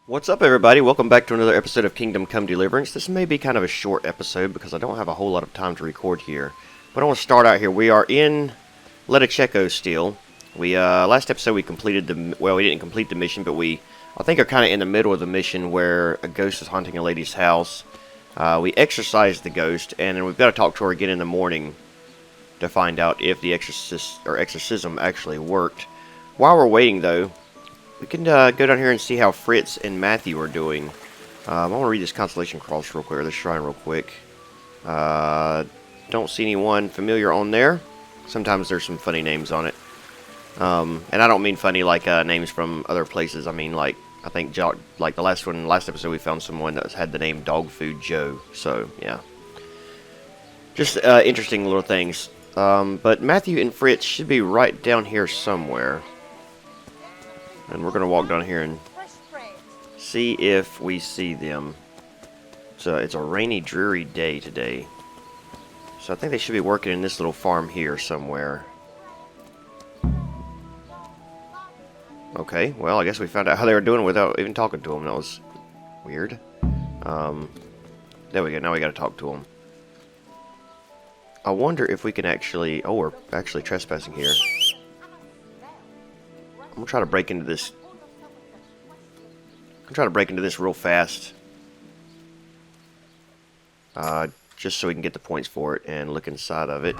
What's up, everybody? Welcome back to another episode of Kingdom Come Deliverance. This may be kind of a short episode because I don't have a whole lot of time to record here. But I want to start out here. We are in Leticheco still. Last episode we completed we didn't complete the mission, but I think are kind of in the middle of the mission where a ghost is haunting a lady's house. We exorcised the ghost, and then we've got to talk to her again in the morning to find out if the exorcism actually worked. While we're waiting, though, we can go down here and see how Fritz and Matthew are doing. I want to read this constellation cross real quick, or this shrine real quick. Don't see anyone familiar on there. Sometimes there's some funny names on it. And I don't mean funny like names from other places. I mean like, I think like the last episode we found someone that had the name Dog Food Joe. So, yeah. Just interesting little things. But Matthew and Fritz should be right down here somewhere. And we're going to walk down here and see if we see them. So it's a rainy, dreary day today. So I think they should be working in this little farm here somewhere. Okay, well, I guess we found out how they were doing without even talking to them. That was weird. There we go. Now we got to talk to them. I wonder if we can actually... Oh, we're actually trespassing here. I'm gonna try to break into this. I'm trying to break into this real fast. Just so we can get the points for it and look inside of it.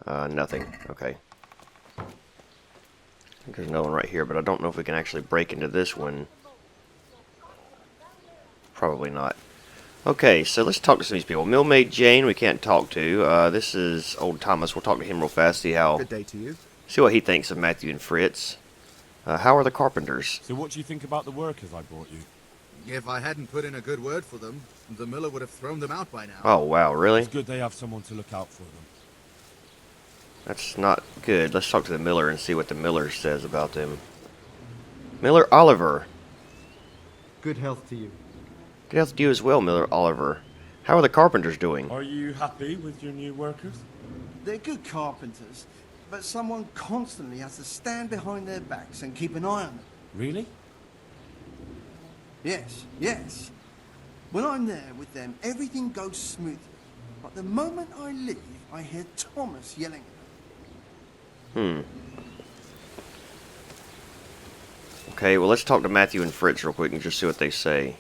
Nothing. Okay. I think there's another one right here, but I don't know if we can actually break into this one. Probably not. Okay, so let's talk to some of these people. Millmaid Jane, we can't talk to. This is old Thomas. We'll talk to him real fast. See Good day to you. See what he thinks of Matthew and Fritz. How are the carpenters? So what do you think about the workers I brought you? If I hadn't put in a good word for them, the miller would have thrown them out by now. Oh, wow, really? It's good they have someone to look out for them. That's not good. Let's talk to the miller and see what the miller says about them. Miller Oliver. Good health to you. Good health to you as well, Miller Oliver. How are the carpenters doing? Are you happy with your new workers? They're good carpenters, but someone constantly has to stand behind their backs and keep an eye on them. Really? Yes. When I'm there with them, everything goes smoothly. But the moment I leave, I hear Thomas yelling at them. Okay, well, let's talk to Matthew and Fritz real quick and just see what they say.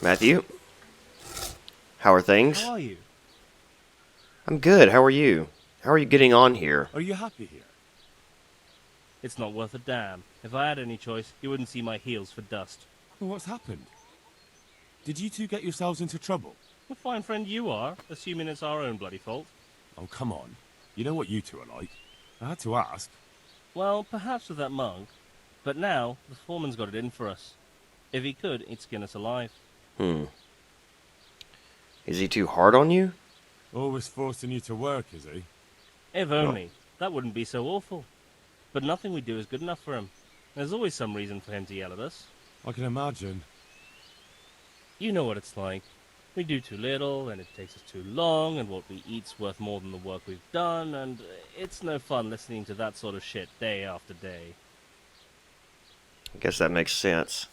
Matthew? How are things? How are you? I'm good. How are you? How are you getting on here? Are you happy here? It's not worth a damn. If I had any choice, you wouldn't see my heels for dust. Well, what's happened? Did you two get yourselves into trouble? A fine friend you are, assuming it's our own bloody fault. Oh, come on. You know what you two are like. I had to ask. Well, perhaps with that mug. But now, the foreman's got it in for us. If he could, he'd skin us alive. Is he too hard on you? Always forcing you to work, is he? If only. That wouldn't be so awful. But nothing we do is good enough for him. There's always some reason for him to yell at us. I can imagine. You know what it's like. We do too little, and it takes us too long, and what we eat's worth more than the work we've done, and it's no fun listening to that sort of shit day after day. I guess that makes sense.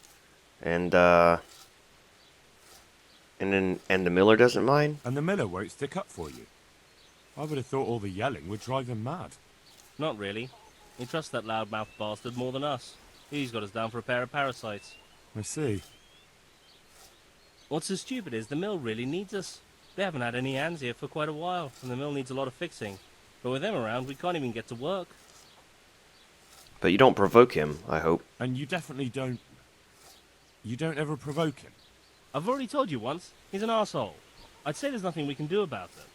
And the miller doesn't mind? And the miller won't stick up for you. I would have thought all the yelling would drive him mad. Not really. He trusts that loudmouth bastard more than us. He's got us down for a pair of parasites. I see. What's so stupid is the mill really needs us. They haven't had any hands here for quite a while, and the mill needs a lot of fixing. But with them around, we can't even get to work. But you don't provoke him, I hope. And you definitely don't... You don't ever provoke him? I've already told you once, he's an arsehole. I'd say there's nothing we can do about it.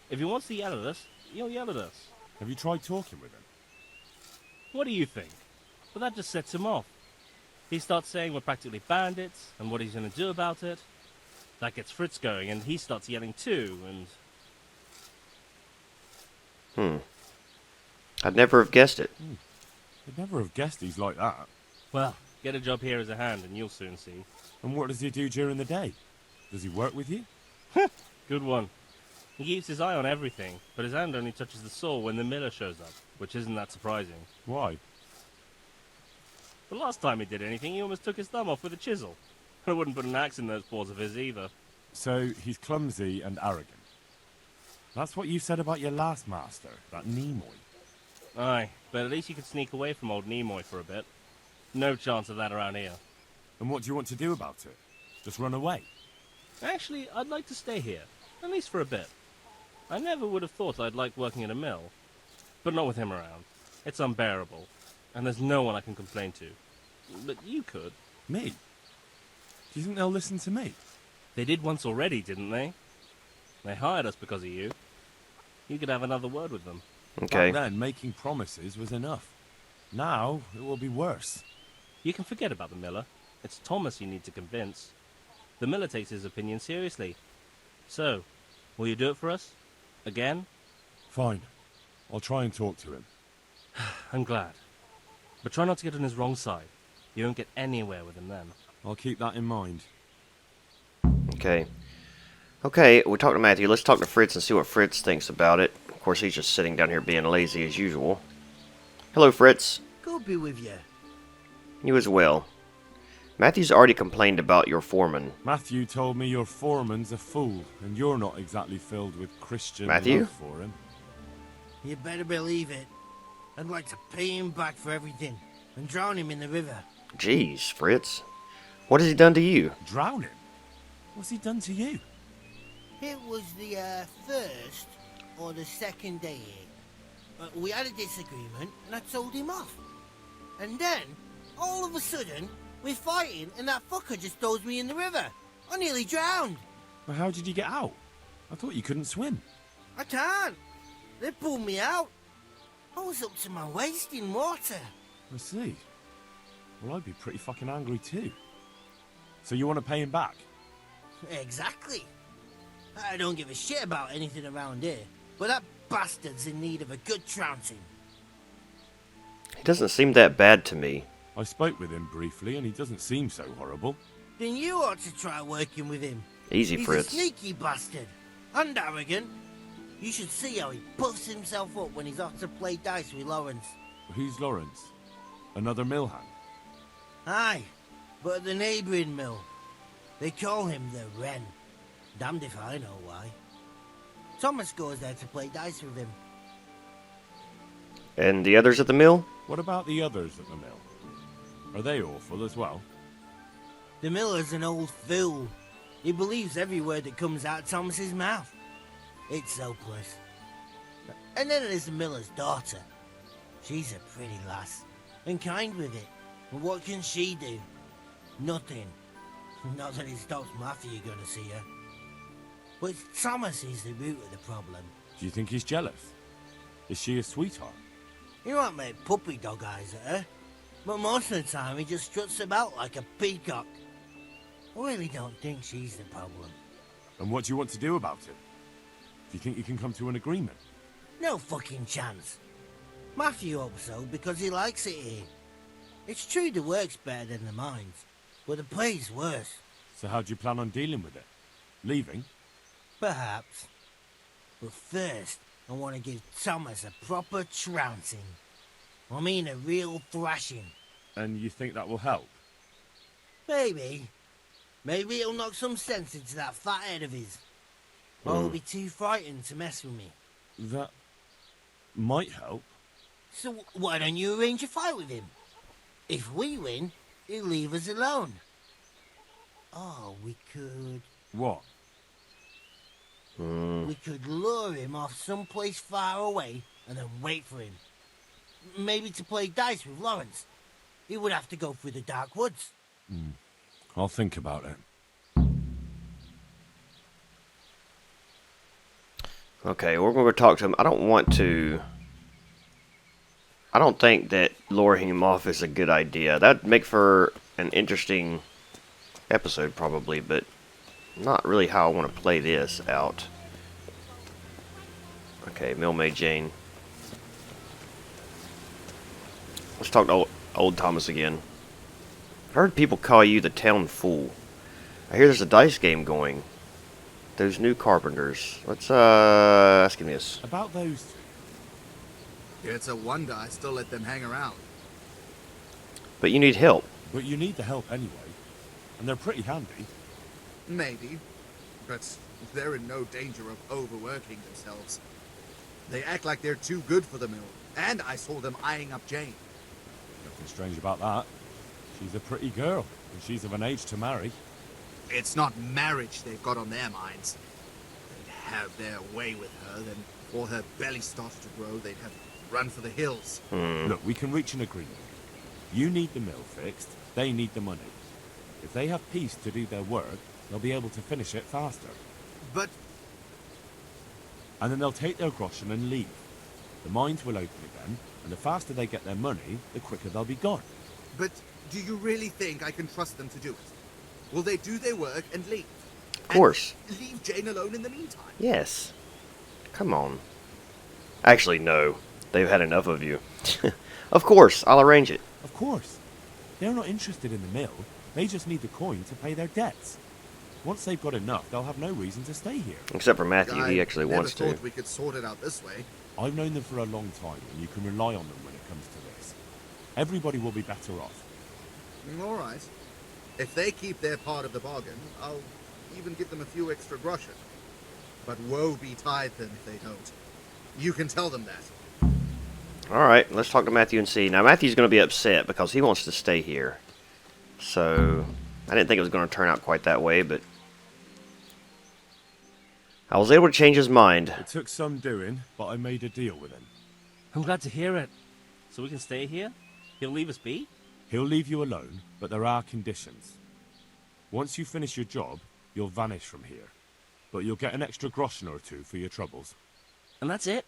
If he wants to yell at us, he'll yell at us. Have you tried talking with him? What do you think? But that just sets him off. He starts saying we're practically bandits, and what he's going to do about it. That gets Fritz going, and he starts yelling too, and... I'd never have guessed it. I'd never have guessed he's like that. Well, get a job here as a hand, and you'll soon see. And what does he do during the day? Does he work with you? Good one. He keeps his eye on everything, but his hand only touches the saw when the miller shows up, which isn't that surprising. Why? The last time he did anything, he almost took his thumb off with a chisel. I wouldn't put an axe in those paws of his either. So he's clumsy and arrogant. That's what you said about your last master, that Nimoy. Aye, but at least you could sneak away from old Nimoy for a bit. No chance of that around here. And what do you want to do about it? Just run away? Actually, I'd like to stay here, at least for a bit. I never would have thought I'd like working in a mill. But not with him around. It's unbearable, and there's no one I can complain to. But you could. Me? Do you think they'll listen to me? They did once already, didn't they? They hired us because of you. You could have another word with them. Okay. Back then, making promises was enough. Now, it will be worse. You can forget about the miller. It's Thomas you need to convince. The miller takes his opinion seriously. So, will you do it for us? Again? Fine. I'll try and talk to him. I'm glad. But try not to get on his wrong side. You won't get anywhere with him then. I'll keep that in mind. Okay. Okay, we talked to Matthew. Let's talk to Fritz and see what Fritz thinks about it. Of course, he's just sitting down here being lazy as usual. Hello, Fritz. God be with you. You as well. Matthew's already complained about your foreman. Matthew told me your foreman's a fool, and you're not exactly filled with Christian Matthew? love for him. You better believe it. I'd like to pay him back for everything and drown him in the river. Jeez, Fritz. What has he done to you? Drown him? What's he done to you? It was the first or the second day. We had a disagreement and I told him off. And then, all of a sudden, we're fighting and that fucker just throws me in the river. I nearly drowned. Well, how did you get out? I thought you couldn't swim. I can't. They pulled me out. I was up to my waist in water. I see. Well, I'd be pretty fucking angry too. So you want to pay him back? Exactly. I don't give a shit about anything around here, but that bastard's in need of a good trouncing. He doesn't seem that bad to me. I spoke with him briefly, and he doesn't seem so horrible. Then you ought to try working with him. Easy, He's Fritz. a sneaky bastard. And arrogant. You should see how he puffs himself up when he's off to play dice with Lawrence. Who's Lawrence? Another mill hand? Aye, but at the neighbouring mill. They call him the Wren. Damned if I know why. Thomas goes there to play dice with him. And the others at the mill? What about the others at the mill? Are they awful as well? The miller's an old fool. He believes every word that comes out of Thomas's mouth. It's hopeless. And then there's the miller's daughter. She's a pretty lass, and kind with it. And what can she do? Nothing. Not that it stops Matthew going to see her. But Thomas is the root of the problem. Do you think he's jealous? Is she a sweetheart? He might make puppy dog eyes at her, but most of the time he just struts about like a peacock. I really don't think she's the problem. And what do you want to do about it? Do you think you can come to an agreement? No fucking chance. Matthew hopes so because he likes it here. It's true the work's better than the mines, but the pay's worse. So how do you plan on dealing with it? Leaving? Perhaps. But first, I want to give Thomas a proper trouncing. I mean a real thrashing. And you think that will help? Maybe. Maybe it'll knock some sense into that fat head of his. Or he'll be too frightened to mess with me. That might help. So why don't you arrange a fight with him? If we win, he'll leave us alone. Oh, we could... What? We could lure him off someplace far away and then wait for him. Maybe to play dice with Lawrence. He would have to go through the dark woods. I'll think about it. Okay, we're going to go talk to him. I don't think that luring him off is a good idea. That'd make for an interesting episode, probably, but not really how I want to play this out. Okay, Millmaid Jane. Let's talk to old Thomas again. I heard people call you the town fool. I hear there's a dice game going. Those new carpenters. Let's ask him this. About those... It's a wonder I still let them hang around. But you need help. But you need the help anyway. And they're pretty handy. Maybe, but they're in no danger of overworking themselves. They act like they're too good for the mill, and I saw them eyeing up Jane. Nothing strange about that. She's a pretty girl, and she's of an age to marry. It's not marriage they've got on their minds. They'd have their way with her, then before her belly starts to grow, they'd have run for the hills. Look, we can reach an agreement. You need the mill fixed, they need the money. If they have peace to do their work, they'll be able to finish it faster. But And then they'll take their groschen and leave. The mines will open again, and the faster they get their money, the quicker they'll be gone. But do you really think I can trust them to do it? Will they do their work and leave? Of course. And leave Jane alone in the meantime? Yes. Come on. Actually, no. They've had enough of you. Of course, I'll arrange it. Of course. They're not interested in the mill. They just need the coin to pay their debts. Once they've got enough, they'll have no reason to stay here. Except for Matthew, he actually never wants to. thought we could sort it out this way. I've known them for a long time, and you can rely on them when it comes to this. Everybody will be better off. All right. If they keep their part of the bargain, I'll even give them a few extra groschen. But woe betide them if they don't. You can tell them that. Alright, let's talk to Matthew and see. Now, Matthew's going to be upset because he wants to stay here. So, I didn't think it was going to turn out quite that way, but I was able to change his mind. It took some doing, but I made a deal with him. I'm glad to hear it. So we can stay here? He'll leave us be? He'll leave you alone, but there are conditions. Once you finish your job, you'll vanish from here. But you'll get an extra groschen or two for your troubles. And that's it?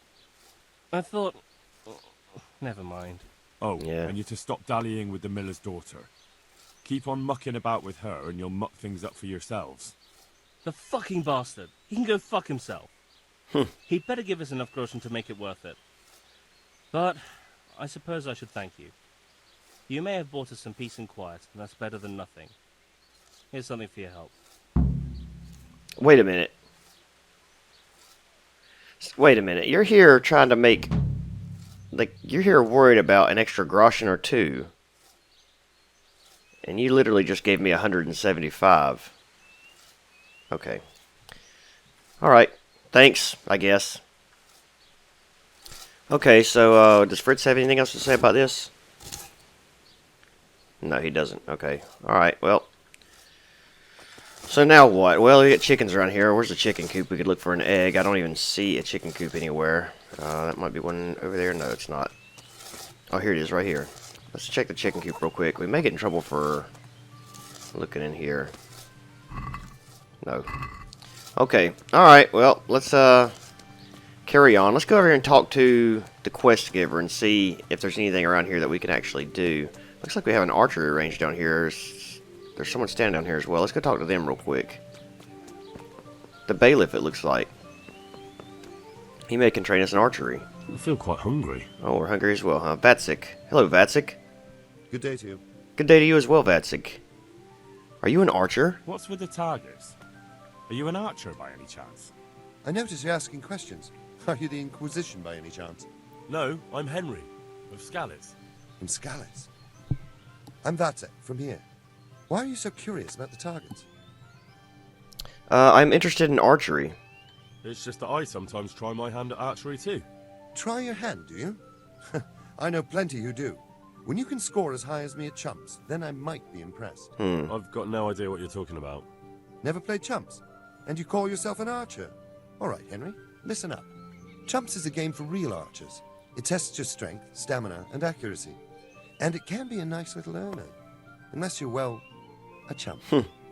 I thought... Never mind. Oh, Yeah. and you're to stop dallying with the miller's daughter. Keep on mucking about with her and you'll muck things up for yourselves. The fucking bastard. He can go fuck himself. He'd better give us enough groschen to make it worth it. But I suppose I should thank you. You may have bought us some peace and quiet, and that's better than nothing. Here's something for your help. Wait a minute. Wait a minute. You're here trying to make... Like, you're here worried about an extra groschen or two. And you literally just gave me 175. Okay. Alright. Thanks, I guess. Okay, so, does Fritz have anything else to say about this? No, he doesn't. Okay. Alright, well. So now what? Well, we got chickens around here. Where's the chicken coop? We could look for an egg. I don't even see a chicken coop anywhere. That might be one over there. No, it's not. Oh, here it is, right here. Let's check the chicken coop real quick. We may get in trouble for looking in here. No. Okay. Alright, well, let's carry on. Let's go over here and talk to the quest giver and see if there's anything around here that we can actually do. Looks like we have an archery range down here. There's someone standing down here as well. Let's go talk to them real quick. The bailiff, it looks like. He may can train us in archery. I feel quite hungry. Oh, we're hungry as well, huh? Vatsik. Hello, Vatsik. Good day to you. Good day to you as well, Vatsik. Are you an archer? What's with the targets? Are you an archer by any chance? I notice you're asking questions. Are you the Inquisition by any chance? No, I'm Henry, of Scallis. From Scallis. I'm Vatsek, from here. Why are you so curious about the targets? I'm interested in archery. It's just that I sometimes try my hand at archery too. Try your hand, do you? I know plenty who do. When you can score as high as me at chumps, then I might be impressed. I've got no idea what you're talking about. Never played chumps? And you call yourself an archer? All right, Henry, listen up. Chumps is a game for real archers. It tests your strength, stamina, and accuracy. And it can be a nice little earner. Unless you're, well, a chump.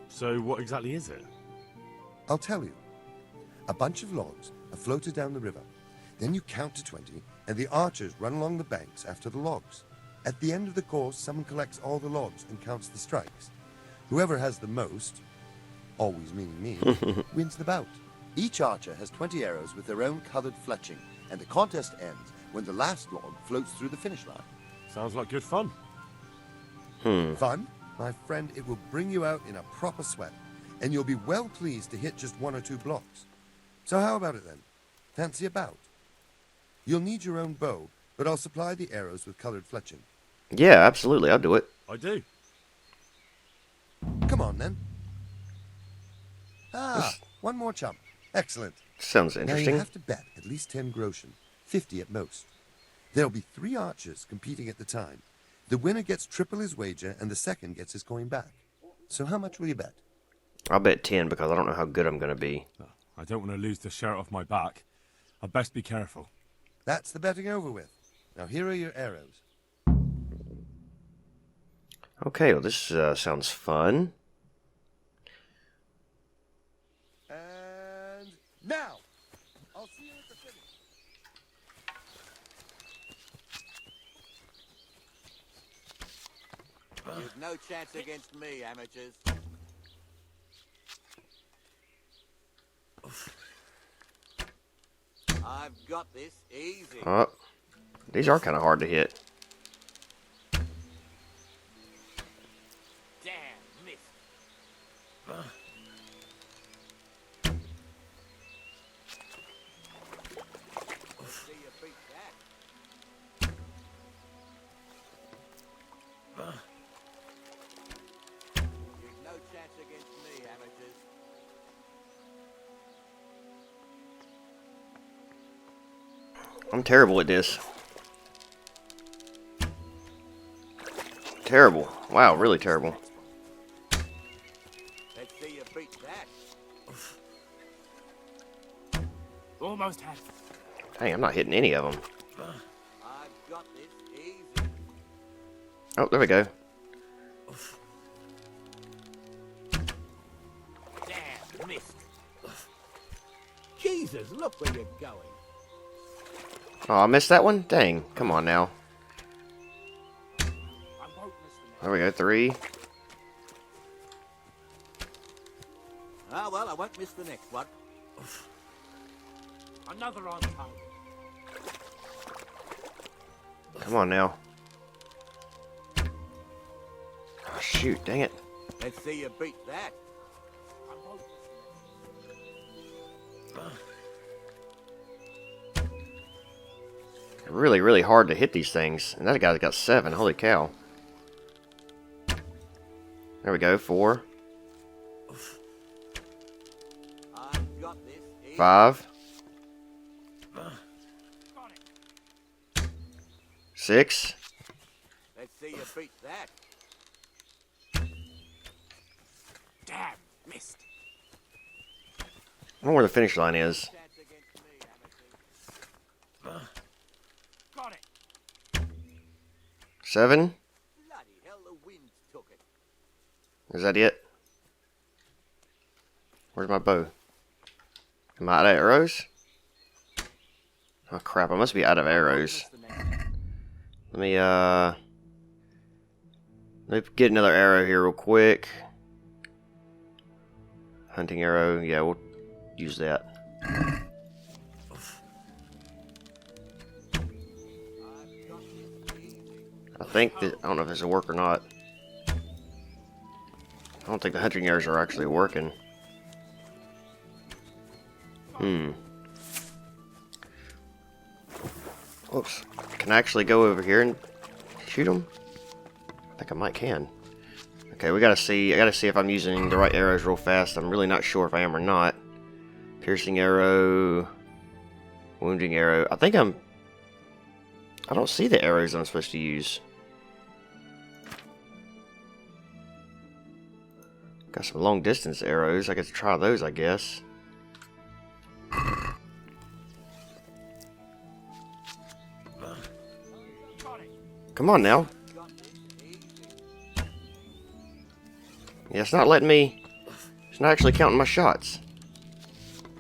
So what exactly is it? I'll tell you. A bunch of logs are floated down the river. Then you count to 20, and the archers run along the banks after the logs. At the end of the course, someone collects all the logs and counts the strikes. Whoever has the most, always meaning me, wins the bout. Each archer has 20 arrows with their own colored fletching, and the contest ends when the last log floats through the finish line. Sounds like good fun. Fun? My friend, it will bring you out in a proper sweat, and you'll be well pleased to hit just 1 or 2 blocks. So how about it then? Fancy a bout? You'll need your own bow, but I'll supply the arrows with colored fletching. Yeah, absolutely. I'll do it. I do. Come on, then. Ah, one more chump. Excellent. Sounds Now you interesting. have to bet at least 10 groschen, 50 at most. There'll be 3 archers competing at the time. The winner gets triple his wager, and the second gets his coin back. So how much will you bet? I'll bet 10 because I don't know how good I'm going to be. I don't want to lose the shirt off my back. I'd best be careful. That's the betting over with. Now here are your arrows. Okay, well, this sounds fun. And now! I'll see you at the finish. You've no chance against me, amateurs. I've got this easy. Oh, these are kind of hard to hit. Damn, missed. See you beat that. You've no chance against me, amateurs. I'm terrible at this. Terrible. Wow, really terrible. Let's see you beat that. Almost had it. Dang, I'm not hitting any of them. I've got this easy. Oh, there we go. Damn, missed. Jesus, look where you're going. Oh, I missed that one? Dang. Come on now. I won't miss the next. There we go, 3. Ah, well, I won't miss the next one. Another on time. Come on now. Oh, shoot, dang it. Let's see you beat that. I won't miss the next. Really, really hard to hit these things. And that guy's got 7. Holy cow. There we go, 4. I've got this easy. 5. Got it. 6. Let's see you beat that. Damn, missed. I don't know where the finish line is. Chance against me, amateurs. Got it. 7. Bloody hell, the wind took it. Is that it? Where's my bow? Am I out of arrows? Oh crap, I must be out of arrows. Let me get another arrow here real quick. Hunting arrow, yeah, we'll use that. I think that, I don't know if this will work or not. I don't think the hunting arrows are actually working. Whoops. Can I actually go over here and shoot them? I think I might can. Okay, we gotta see. I gotta see if I'm using the right arrows real fast. I'm really not sure if I am or not. Piercing arrow. Wounding arrow. I think I don't see the arrows I'm supposed to use. Got some long distance arrows. I get to try those, I guess. Come on now. Yeah, it's not letting me. It's not actually counting my shots.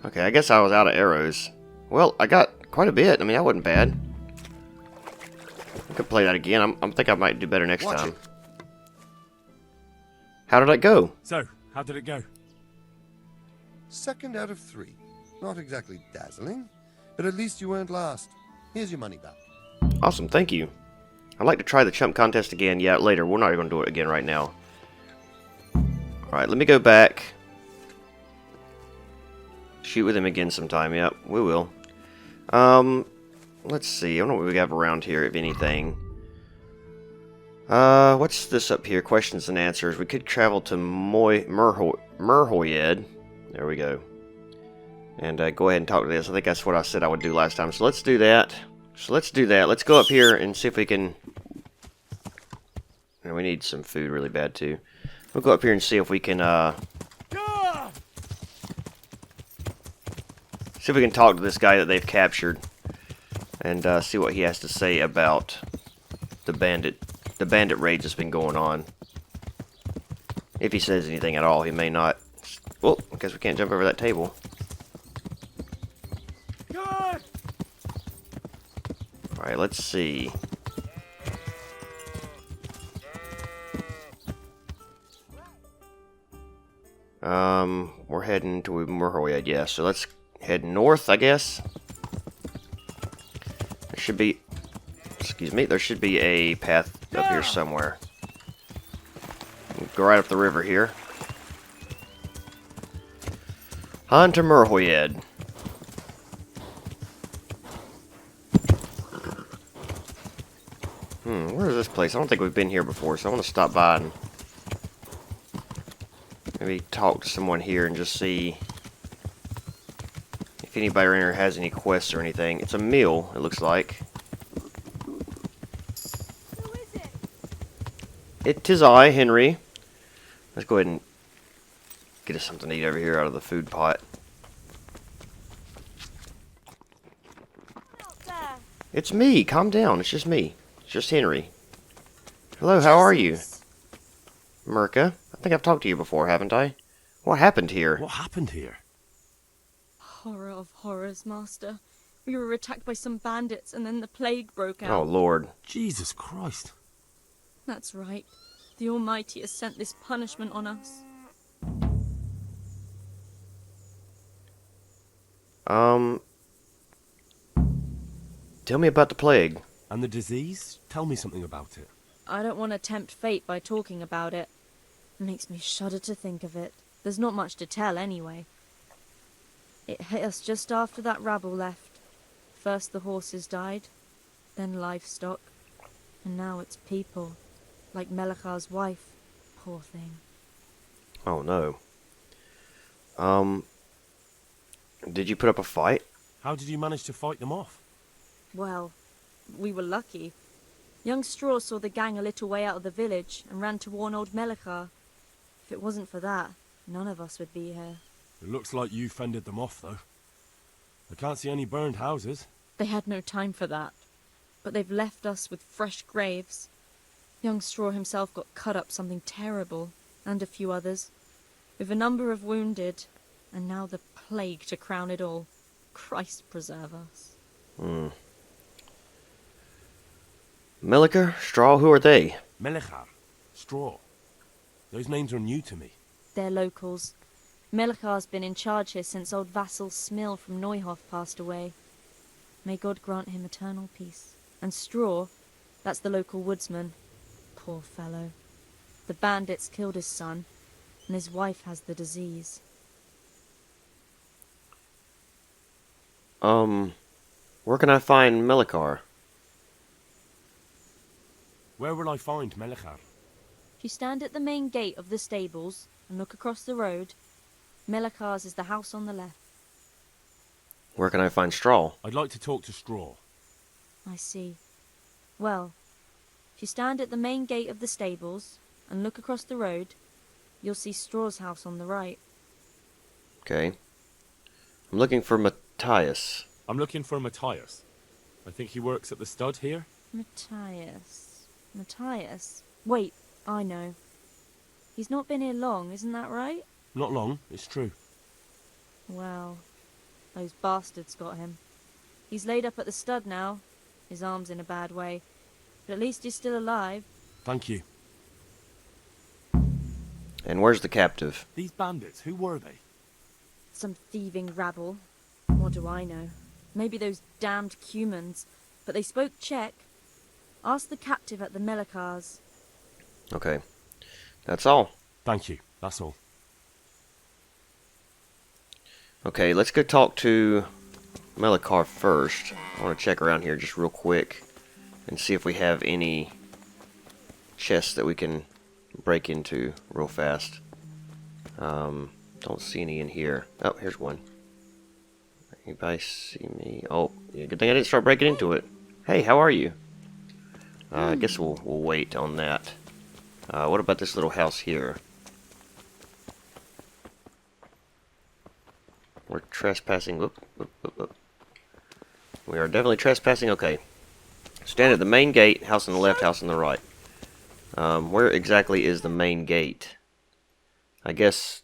Okay, I guess I was out of arrows. Well, I got quite a bit. I mean, that wasn't bad. I could play that again. I think I might do better next time. How did that go? So, how did it go? 2nd out of 3. Not exactly dazzling, but at least you weren't last. Here's your money back. Awesome, thank you. I'd like to try the chump contest again. Yeah, later. We're not going to do it again right now. Alright, let me go back. Shoot with him again sometime. Yep, we will. Let's see. I don't know what we have around here, if anything. What's this up here? Questions and answers. We could travel to Merhojed. There we go. And go ahead and talk to this. I think that's what I said I would do last time. So let's do that. Let's go up here and see if we can... And we need some food really bad too. We'll go up here and see if we can talk to this guy that they've captured. And see what he has to say about the bandit rage that's been going on. If he says anything at all, he may not. Well, I guess we can't jump over that table. Alright, let's see. We're heading to Merhojed, yeah, so let's head north, I guess. There should be... Excuse me, there should be a path up here somewhere. Go right up the river here. On to Merhojed. Where is this place? I don't think we've been here before, so I want to stop by and maybe talk to someone here and just see if anybody around here has any quests or anything. It's a mill, it looks like. Who is it? It is I, Henry. Let's go ahead and get us something to eat over here out of the food pot. Out there. It's me. Calm down. It's just me. It's just Henry. Hello, how are you? Merca? I think I've talked to you before, haven't I? What happened here? What happened here? Horror of horrors, Master. We were attacked by some bandits and then the plague broke out. Oh, Lord. Jesus Christ. That's right. The Almighty has sent this punishment on us. Tell me about the plague. And the disease? Tell me something about it. I don't want to tempt fate by talking about it. It makes me shudder to think of it. There's not much to tell anyway. It hit us just after that rabble left. First the horses died, then livestock, and now it's people. Like Melichar's wife. Poor thing. Oh, no. Did you put up a fight? How did you manage to fight them off? Well, we were lucky. Young Straw saw the gang a little way out of the village and ran to warn old Melichar. If it wasn't for that, none of us would be here. It looks like you fended them off, though. I can't see any burned houses. They had no time for that. But they've left us with fresh graves. Young Straw himself got cut up something terrible, and a few others. With a number of wounded, and now the plague to crown it all. Christ preserve us. Melichar, Straw, who are they? Melichar, Straw. Those names are new to me. They're locals. Melichar's been in charge here since old vassal Smill from Neuhoff passed away. May God grant him eternal peace. And Straw, that's the local woodsman. Poor fellow. The bandits killed his son, and his wife has the disease. Where can I find Melichar? Where will I find Melichar? If you stand at the main gate of the stables and look across the road, Melichar's is the house on the left. Where can I find Straw? I'd like to talk to Straw. I see. Well, if you stand at the main gate of the stables and look across the road, you'll see Straw's house on the right. Okay. I'm looking for Matthias. I'm looking for Matthias. I think he works at the stud here. Matthias? Wait, I know. He's not been here long, isn't that right? Not long, it's true. Well, those bastards got him. He's laid up at the stud now. His arm's in a bad way. But at least he's still alive. Thank you. And where's the captive? These bandits, who were they? Some thieving rabble. What do I know? Maybe those damned Cumans. But they spoke Czech. Ask the captive at the Melichars. Okay. That's all. Thank you, that's all. Okay, let's go talk to Melichar first. I want to check around here just real quick and see if we have any chests that we can break into real fast. Don't see any in here. Oh, here's one. Anybody see me? Oh, yeah, good thing I didn't start breaking into it. Hey, how are you? I guess we'll wait on that. What about this little house here? We're trespassing. Whoop, whoop, whoop, whoop. We are definitely trespassing. Okay. Stand at the main gate. House on the left, house on the right. Where exactly is the main gate? I guess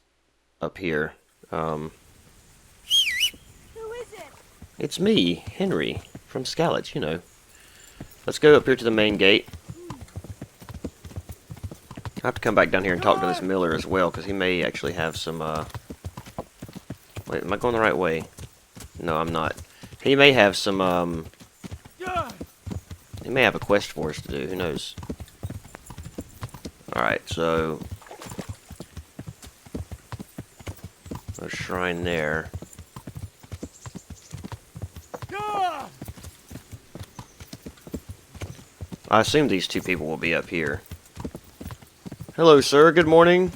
up here. Who is it? It's me, Henry, from Skalitz, you know. Let's go up here to the main gate. I have to come back down here and talk to this miller as well, because he may actually have some, Wait, am I going the right way? No, I'm not. He may have some, He may have a quest for us to do, who knows. Alright, so... a shrine there. I assume these two people will be up here. Hello, sir. Good morning.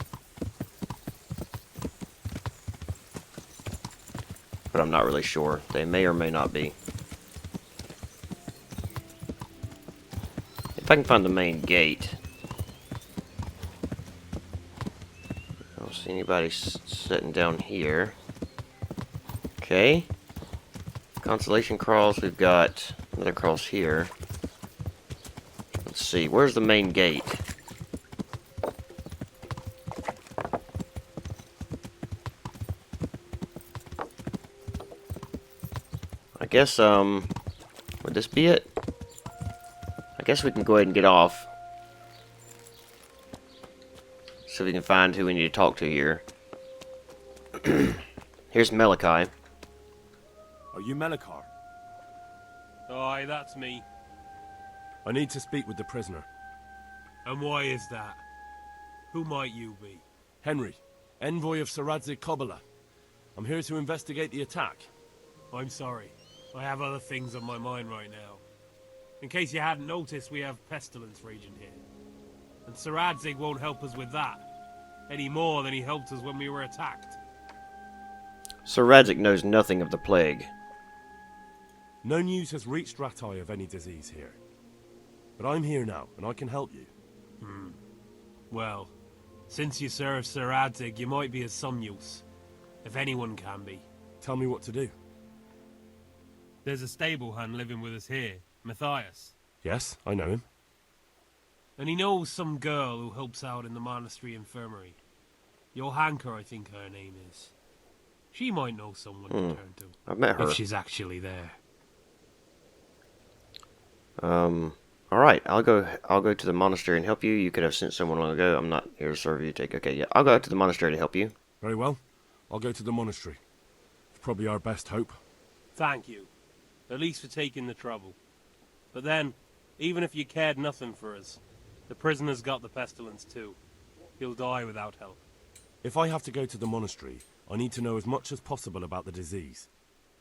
But I'm not really sure. They may or may not be. If I can find the main gate. I don't see anybody sitting down here. Okay. Constellation crawls. We've got another cross here. Let's see. Where's the main gate? I guess, would this be it? I guess we can go ahead and get off. So we can find who we need to talk to here. Here's Malachi. Are you Melikar? Aye, that's me. I need to speak with the prisoner. And why is that? Who might you be? Henry, envoy of Sir Radzig Kobyla. I'm here to investigate the attack. I'm sorry. I have other things on my mind right now. In case you hadn't noticed, we have pestilence raging here. And Sir Radzig won't help us with that. Any more than he helped us when we were attacked. Sir Radzig knows nothing of the plague. No news has reached Ratai of any disease here. But I'm here now, and I can help you. Well, since you serve Sir Radzig, you might be of some use. If anyone can be. Tell me what to do. There's a stable hand living with us here, Matthias. Yes, I know him. And he knows some girl who helps out in the monastery infirmary. Johanka, I think her name is. She might know someone to turn to. I've met her. If she's actually there. Alright, I'll go to the monastery and help you. You could have sent someone long ago. I'm not here to serve you. Okay, yeah. I'll go to the monastery to help you. Very well. I'll go to the monastery. It's probably our best hope. Thank you. At least for taking the trouble. But then, even if you cared nothing for us, the prisoner's got the pestilence too. He'll die without help. If I have to go to the monastery, I need to know as much as possible about the disease.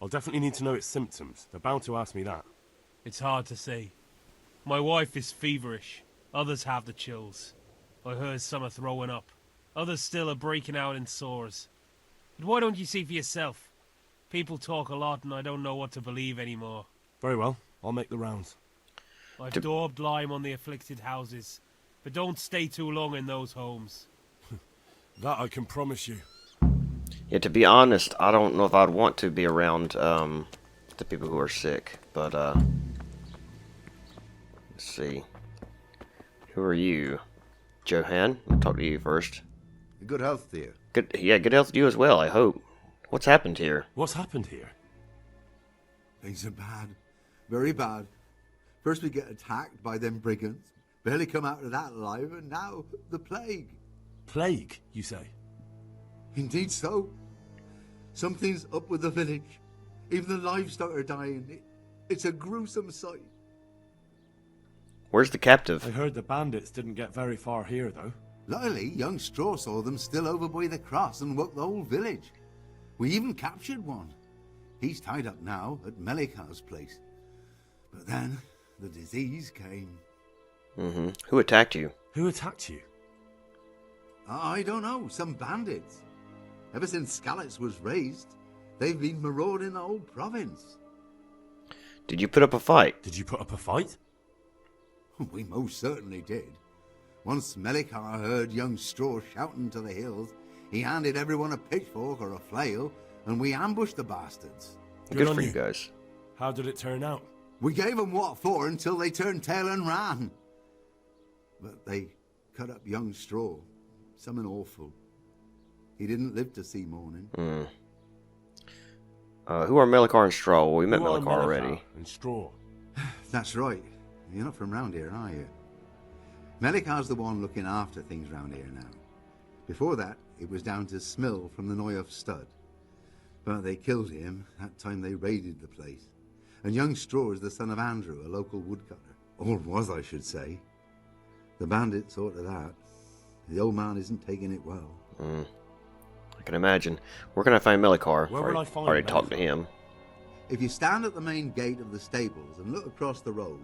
I'll definitely need to know its symptoms. They're bound to ask me that. It's hard to say. My wife is feverish. Others have the chills. I heard some are throwing up. Others still are breaking out in sores. But why don't you see for yourself? People talk a lot and I don't know what to believe anymore. Very well. I'll make the rounds. I've daubed lime on the afflicted houses, but don't stay too long in those homes. That I can promise you. Yeah, to be honest, I don't know if I'd want to be around the people who are sick, but let's see. Who are you? Johan, I'll talk to you first. Good health, dear. Good health to you as well, I hope. What's happened here? What's happened here? Things are bad. Very bad. First we get attacked by them brigands. Barely come out of that alive, and now the plague. Plague, you say? Indeed so. Something's up with the village. Even the livestock are dying. It's a gruesome sight. Where's the captive? I heard the bandits didn't get very far here, though. Luckily, young Straw saw them still over by the cross and woke the whole village. We even captured one. He's tied up now at Melikar's place. But then, the disease came. Who attacked you? Who attacked you? I don't know, some bandits. Ever since Skalitz was raised, they've been marauding the whole province. Did you put up a fight? Did you put up a fight? We most certainly did. Once Melikar heard young Straw shouting to the hills, he handed everyone a pitchfork or a flail, and we ambushed the bastards. Good for you guys. How did it turn out? We gave them what for until they turned tail and ran. But they cut up young Straw. Something awful. He didn't live to see morning. Who are Melikar and Straw? Well, we met Who are Melikar already. And Straw. That's right. You're not from round here, are you? Melikar's the one looking after things round here now. Before that, it was down to Smill from the Noyoff Stud. But they killed him that time they raided the place. And young Straw is the son of Andrew, a local woodcutter. Or was, I should say. The bandits saw to that. The old man isn't taking it well. I can imagine. Where can I find Melikar? Where would I find already Melikar? talked to him. If you stand at the main gate of the stables and look across the road,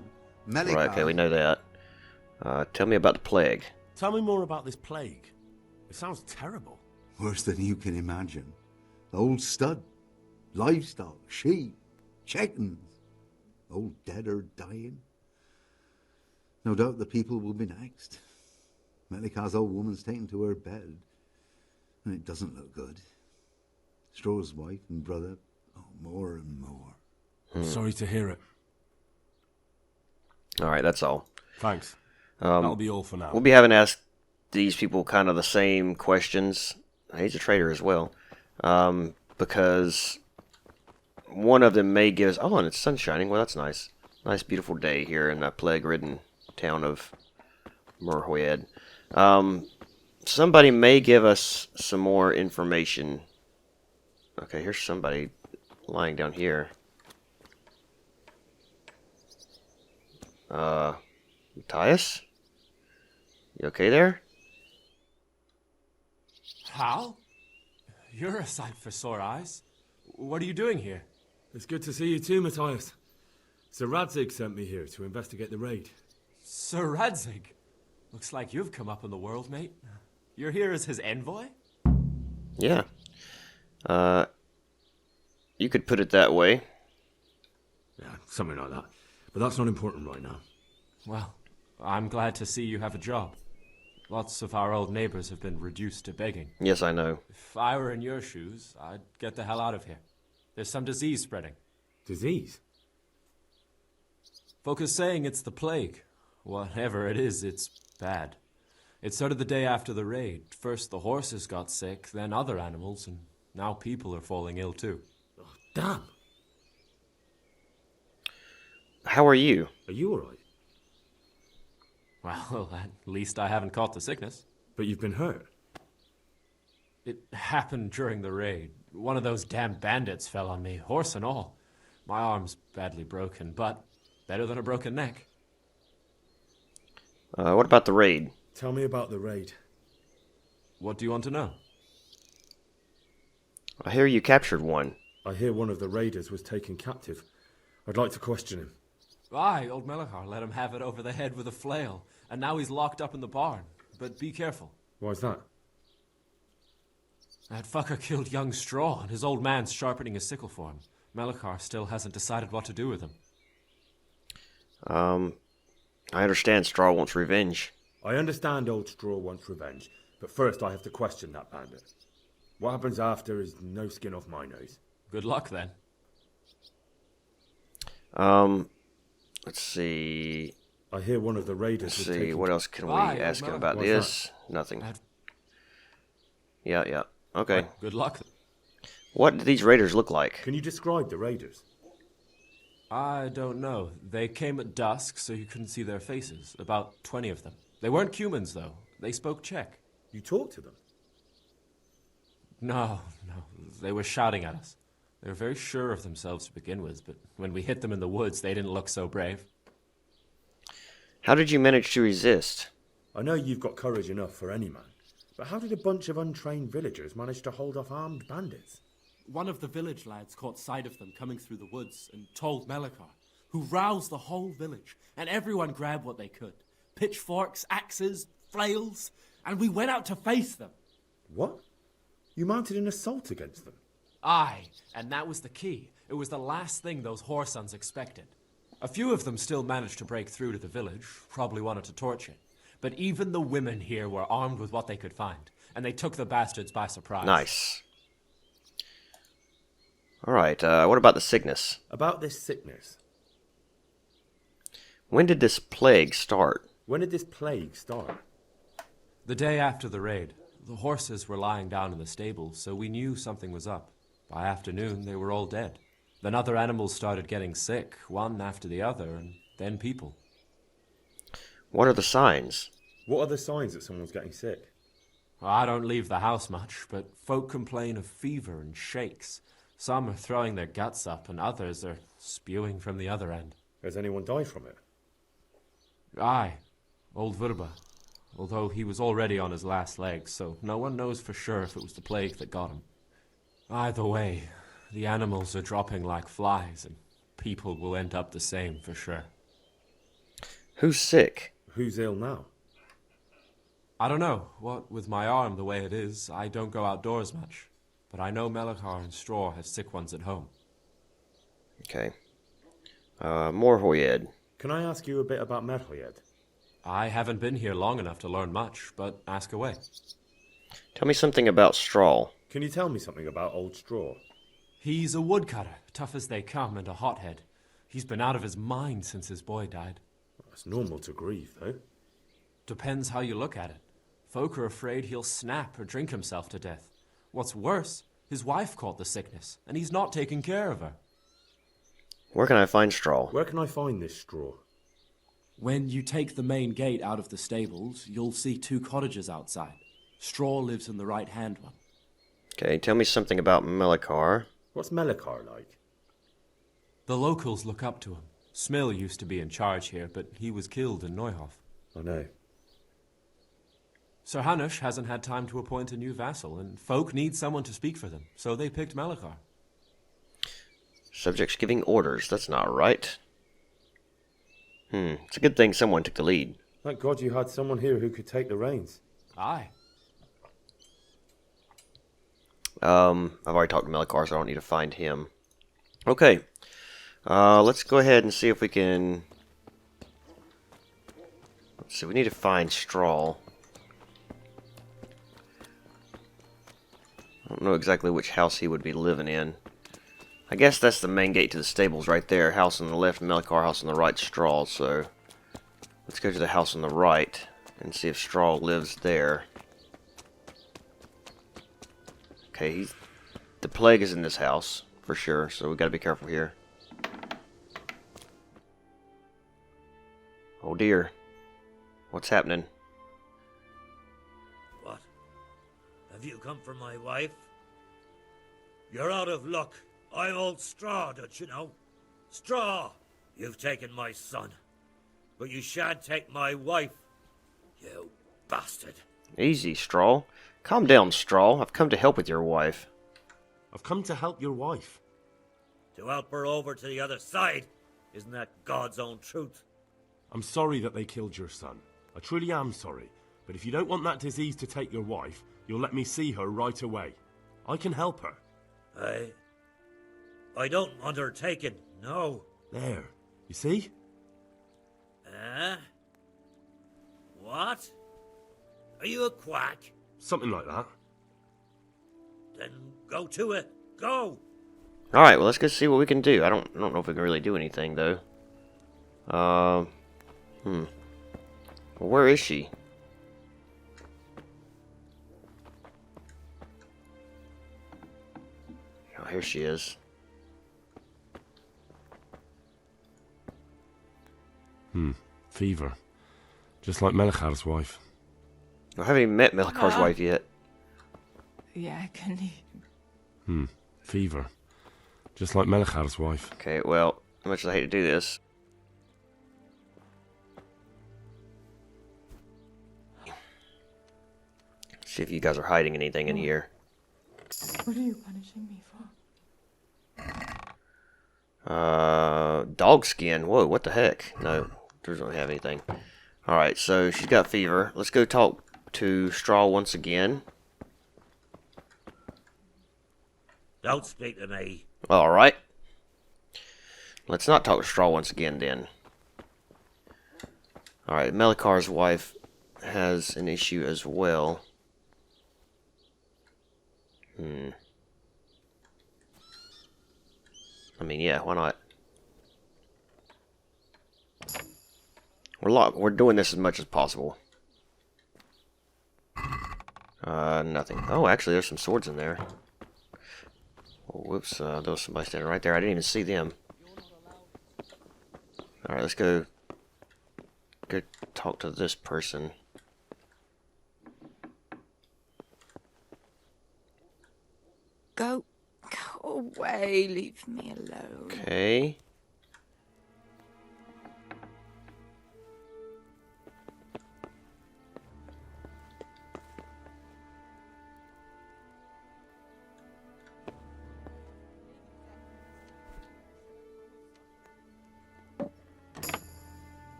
Melikar... Right, okay, we know that. Tell me about the plague. Tell me more about this plague. It sounds terrible. Worse than you can imagine. The old stud, livestock, sheep, chickens, all dead or dying. No doubt the people will be next. Melikar's old woman's taken to her bed, and it doesn't look good. Straw's wife and brother, more and more. I'm sorry to hear it. Alright, that's all. Thanks. That'll be all for now. We'll be having to ask these people kind of the same questions. He's a traitor as well. Because one of them may give us... Oh, and it's sun shining. Well, that's nice. Nice, beautiful day here in that plague-ridden town of Merhojed. Somebody may give us some more information. Okay, here's somebody lying down here. Matthias? You okay there? Hal? You're a sight for sore eyes. What are you doing here? It's good to see you too, Matthias. Sir Radzig sent me here to investigate the raid. Sir Radzig? Looks like you've come up in the world, mate. You're here as his envoy? Yeah. You could put it that way. Yeah, something like that. But that's not important right now. Well, I'm glad to see you have a job. Lots of our old neighbors have been reduced to begging. Yes, I know. If I were in your shoes, I'd get the hell out of here. There's some disease spreading. Disease? Folk are saying it's the plague. Whatever it is, it's bad. It started the day after the raid. First the horses got sick, then other animals, and now people are falling ill too. Oh, damn. How are you? Are you alright? Well, at least I haven't caught the sickness. But you've been hurt. It happened during the raid. One of those damn bandits fell on me, horse and all. My arm's badly broken, but better than a broken neck. What about the raid? Tell me about the raid. What do you want to know? I hear you captured one. I hear one of the raiders was taken captive. I'd like to question him. Aye, old Melikar let him have it over the head with a flail, and now he's locked up in the barn. But be careful. Why's that? That fucker killed young Straw, and his old man's sharpening a sickle for him. Melikar still hasn't decided what to do with him. I understand Straw wants revenge. I understand old Straw wants revenge, but first I have to question that bandit. What happens after is no skin off my nose. Good luck, then. Let's see. I hear one of the raiders Let's was see, taken... what else can we Aye, ask him about What's this? Nothing. Yeah. Okay. Good luck. What do these raiders look like? Can you describe the raiders? I don't know. They came at dusk, so you couldn't see their faces. About 20 of them. They weren't humans, though. They spoke Czech. You talked to them? No. They were shouting at us. They were very sure of themselves to begin with, but when we hit them in the woods, they didn't look so brave. How did you manage to resist? I know you've got courage enough for any man, but how did a bunch of untrained villagers manage to hold off armed bandits? One of the village lads caught sight of them coming through the woods and told Melikar, who roused the whole village, and everyone grabbed what they could. Pitchforks, axes, flails, and we went out to face them. What? You mounted an assault against them? Aye, and that was the key. It was the last thing those whoresons expected. A few of them still managed to break through to the village, probably wanted to torch it. But even the women here were armed with what they could find, and they took the bastards by surprise. Nice. Alright, what about the sickness? About this sickness. When did this plague start? When did this plague start? The day after the raid. The horses were lying down in the stable, so we knew something was up. By afternoon, they were all dead. Then other animals started getting sick, one after the other, and then people. What are the signs? What are the signs that someone's getting sick? Well, I don't leave the house much, but folk complain of fever and shakes. Some are throwing their guts up, and others are spewing from the other end. Has anyone died from it? Aye, old Verba. Although he was already on his last legs, so no one knows for sure if it was the plague that got him. Either way, the animals are dropping like flies, and people will end up the same for sure. Who's sick? Who's ill now? I don't know. What with my arm the way it is, I don't go outdoors much. But I know Melachar and Straw have sick ones at home. Okay. Merhojed. Can I ask you a bit about Merhojed? I haven't been here long enough to learn much, but ask away. Tell me something about Straw. Can you tell me something about Old Straw? He's a woodcutter, tough as they come, and a hothead. He's been out of his mind since his boy died. That's normal to grieve, though. Depends how you look at it. Folk are afraid he'll snap or drink himself to death. What's worse, his wife caught the sickness, and he's not taking care of her. Where can I find Straw? Where can I find this Straw? When you take the main gate out of the stables, you'll see 2 cottages outside. Straw lives in the right-hand one. Okay, tell me something about Melachar. What's Melachar like? The locals look up to him. Smill used to be in charge here, but he was killed in Neuhof. I know. Sir Hanush hasn't had time to appoint a new vassal, and folk need someone to speak for them, so they picked Melachar. Subjects giving orders. That's not right. It's a good thing someone took the lead. Thank God you had someone here who could take the reins. Aye. I've already talked to Melachar, so I don't need to find him. Okay. Let's go ahead and see if we can... Let's see, we need to find Straw. I don't know exactly which house he would be living in. I guess that's the main gate to the stables right there. House on the left, Melachar, house on the right, Straw. So let's go to the house on the right and see if Straw lives there. Okay, the plague is in this house for sure, so we gotta be careful here. Oh dear. What's happening? What? Have you come for my wife? You're out of luck. I'm old Straw, don't you know? Straw! You've taken my son. But you shan't take my wife. You bastard. Easy, Straw. Calm down, Straw. I've come to help with your wife. I've come to help your wife. To help her over to the other side. Isn't that God's own truth? I'm sorry that they killed your son. I truly am sorry. But if you don't want that disease to take your wife, you'll let me see her right away. I can help her. I don't undertake it, no. There. You see? What? Are you a quack? Something like that. Then go to it. Go! Alright, well let's go see what we can do. I don't know if we can really do anything though. Well, where is she? Oh, here she is. Fever. Just like Melachar's wife. I haven't even met Melachar's wife yet. Yeah, can you? Fever. Just like Melachar's wife. Okay, well, as much as I hate to do this. See if you guys are hiding anything in here. What are you punishing me for? Dog skin. Whoa, what the heck? No, doesn't really have anything. Alright, so she's got fever. Let's go talk to Straw once again. Don't speak to me. Alright. Let's not talk to Straw once again, then. Alright, Melikar's wife has an issue as well. I mean, yeah, why not? We're doing this as much as possible. Nothing. Oh, actually, there's some swords in there. Oh, whoops, there was somebody standing right there. I didn't even see them. Alright, let's go talk to this person. Go away, leave me alone. Okay.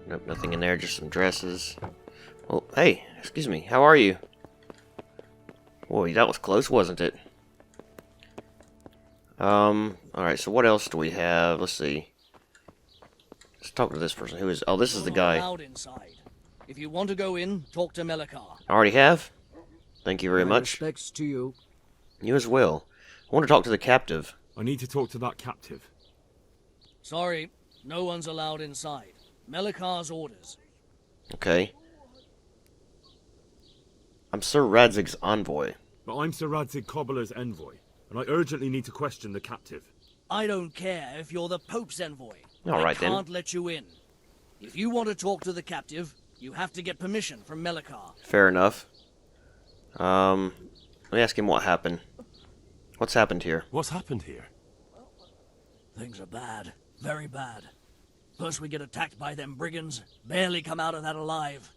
Nope, nothing in there, just some dresses. Oh, hey, excuse me, how are you? Boy, that was close, wasn't it? Alright, so what else do we have? Let's see. Let's talk to this person. Who is... Oh, this is the guy. Inside. If you want to go in, talk to Melikar. I already have. Thank you very much. Respects to you. You as well. I want to talk to the captive. I need to talk to that captive. Sorry, no one's allowed inside. Melikar's orders. Okay. I'm Sir Radzig's envoy. But I'm Sir Radzig Cobbler's envoy, and I urgently need to question the captive. I don't care if you're the Pope's envoy. All right, I can't let you in. If you want to talk to the captive, you have to get permission from Melikar. Fair enough. Let me ask him what happened. What's happened here? What's happened here? Things are bad. Very bad. First we get attacked by them brigands, barely come out of that alive.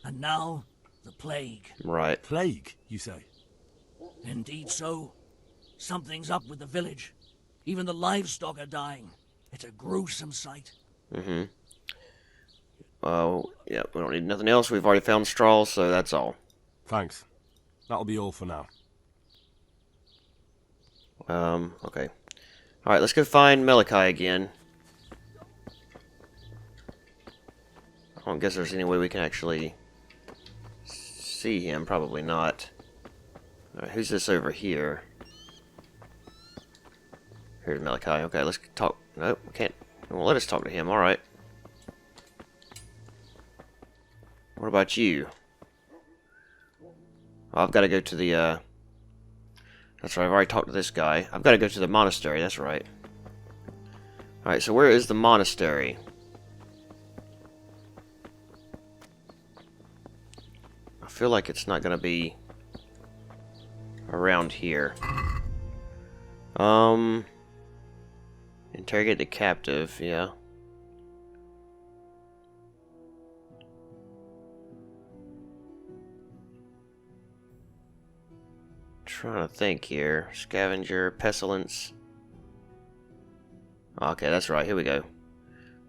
And now, the plague. Right. Plague, you say? Indeed so. Something's up with the village. Even the livestock are dying. It's a gruesome sight. Mm-hmm. Yeah, we don't need nothing else. We've already found straw, so that's all. Thanks. That'll be all for now. Okay. Alright, let's go find Melikai again. I don't guess there's any way we can actually see him. Probably not. Alright, who's this over here? Here's Melikai. Okay, let's talk. Nope, we can't. Well, let us talk to him. Alright. What about you? Oh, I've got to go to the, That's right, I've already talked to this guy. I've got to go to the monastery, that's right. Alright, so where is the monastery? I feel like it's not going to be around here. Interrogate the captive, yeah. Trying to think here. Scavenger, pestilence. Okay, that's right. Here we go.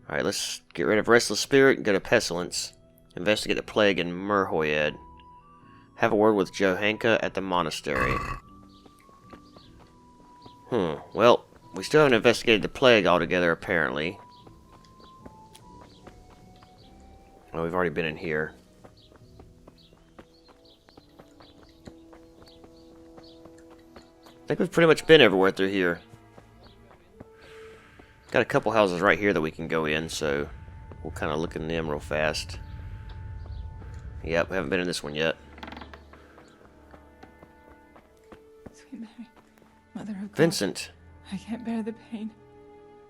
Alright, let's get rid of restless spirit and go to pestilence. Investigate the plague in Merhojed. Have a word with Johanka at the monastery. Well, we still haven't investigated the plague altogether, apparently. Oh, we've already been in here. I think we've pretty much been everywhere through here. Got a couple houses right here that we can go in, so we'll kind of look in them real fast. Yep, we haven't been in this one yet. Sweet Mary, Mother of God, Vincent. I can't bear the pain.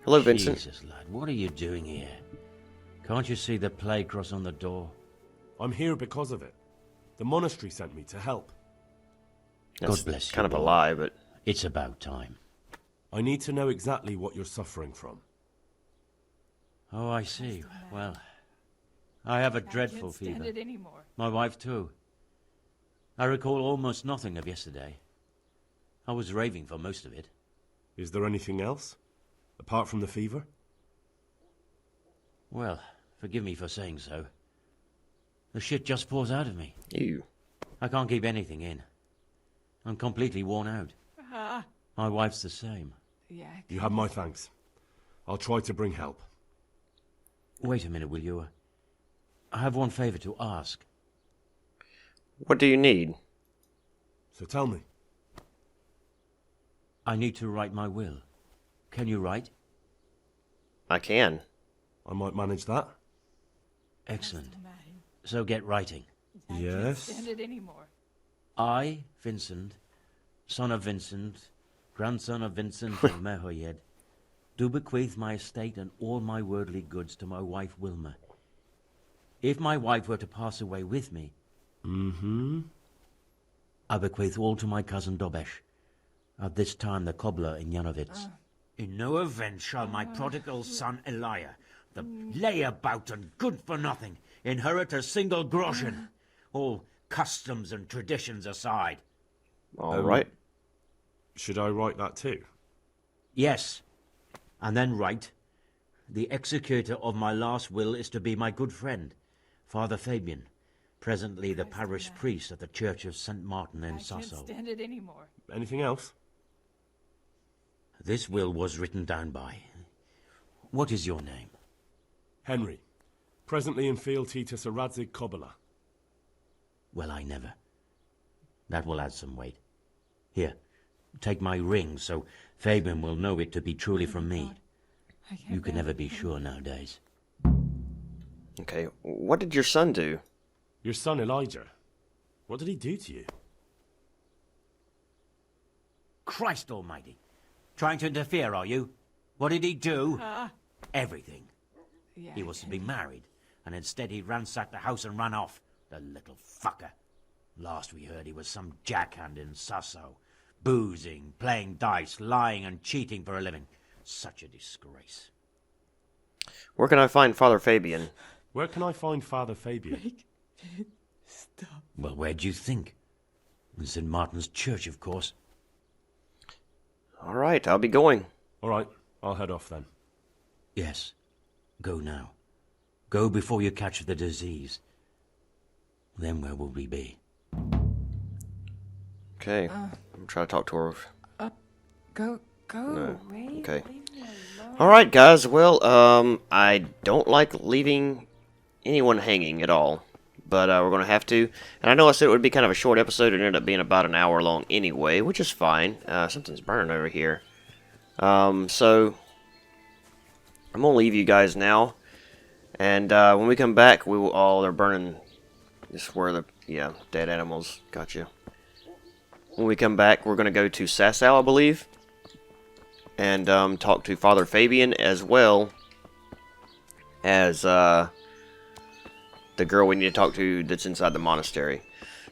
Hello, Vincent. Jesus, lad, what are you doing here? Can't you see the plague cross on the door? I'm here because of it. The monastery sent me to help. That's God bless you. kind of a boy. lie, but... It's about time. I need to know exactly what you're suffering from. Oh, I see. Well, I have a I dreadful can't stand fever. it anymore. My wife, too. I recall almost nothing of yesterday. I was raving for most of it. Is there anything else? Apart from the fever? Well, forgive me for saying so. The shit just pours out of me. Ew. I can't keep anything in. I'm completely worn out. My wife's the same. Yeah. You have my thanks. I'll try to bring help. Wait a minute, will you? I have one favor to ask. What do you need? So tell me. I need to write my will. Can you write? I can. I might manage that. Excellent. So get writing. Yes? Stand it anymore. I, Vincent, son of Vincent, grandson of Vincent of Merhojed, do bequeath my estate and all my worldly goods to my wife Wilma. If my wife were to pass away with me, I bequeath all to my cousin Dobesh, at this time the cobbler in Janovitz. In no event shall my prodigal son Elia, the layabout and good-for-nothing, inherit a single groschen, all customs and traditions aside. All right. Should I write that too? Yes, and then write, the executor of my last will is to be my good friend, Father Fabian, presently the parish priest at the Church of St. Martin in I can't Sasso. stand it anymore. Anything else? This will was written down by... What is your name? Henry. Presently in fealty to Sir Radzig Kobola. Well, I never. That will add some weight. Here, take my ring, so Fabian will know it to be truly from me. You can never be sure nowadays. Okay, what did your son do? Your son Elijah. What did he do to you? Christ almighty. Trying to interfere, are you? What did he do? Everything. Yeah, He was to be married, and instead he ransacked the house and ran off. The little fucker. Last we heard he was some jackhand in Sasso. Boozing, playing dice, lying and cheating for a living. Such a disgrace. Where can I find Father Fabian? Where can I find Father Fabian? Stop. Well, where do you think? In St. Martin's Church, of course. All right, I'll be going. All right, I'll head off then. Yes. Go now. Go before you catch the disease. Then where will we be? Okay, I'm trying to talk to her. Go. No. Ray, Okay. leave me alone. All right, guys. Well, I don't like leaving anyone hanging at all, but we're gonna have to. And I know I said it would be kind of a short episode. It ended up being about an hour long anyway, which is fine. Something's burning over here. So I'm gonna leave you guys now, and when we come back, we will all. They're burning. This is where the dead animals got you. When we come back, we're gonna go to Sassau, I believe, and talk to Father Fabian as well as the girl we need to talk to that's inside the monastery.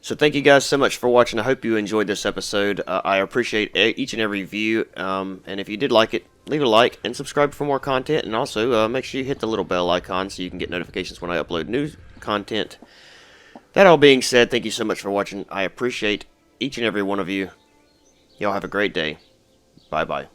So thank you guys so much for watching. I hope you enjoyed this episode. I appreciate each and every view, and if you did like it, leave a like and subscribe for more content, and also make sure you hit the little bell icon so you can get notifications when I upload new content. That all being said, thank you so much for watching. I appreciate each and every one of you. Y'all have a great day. Bye-bye.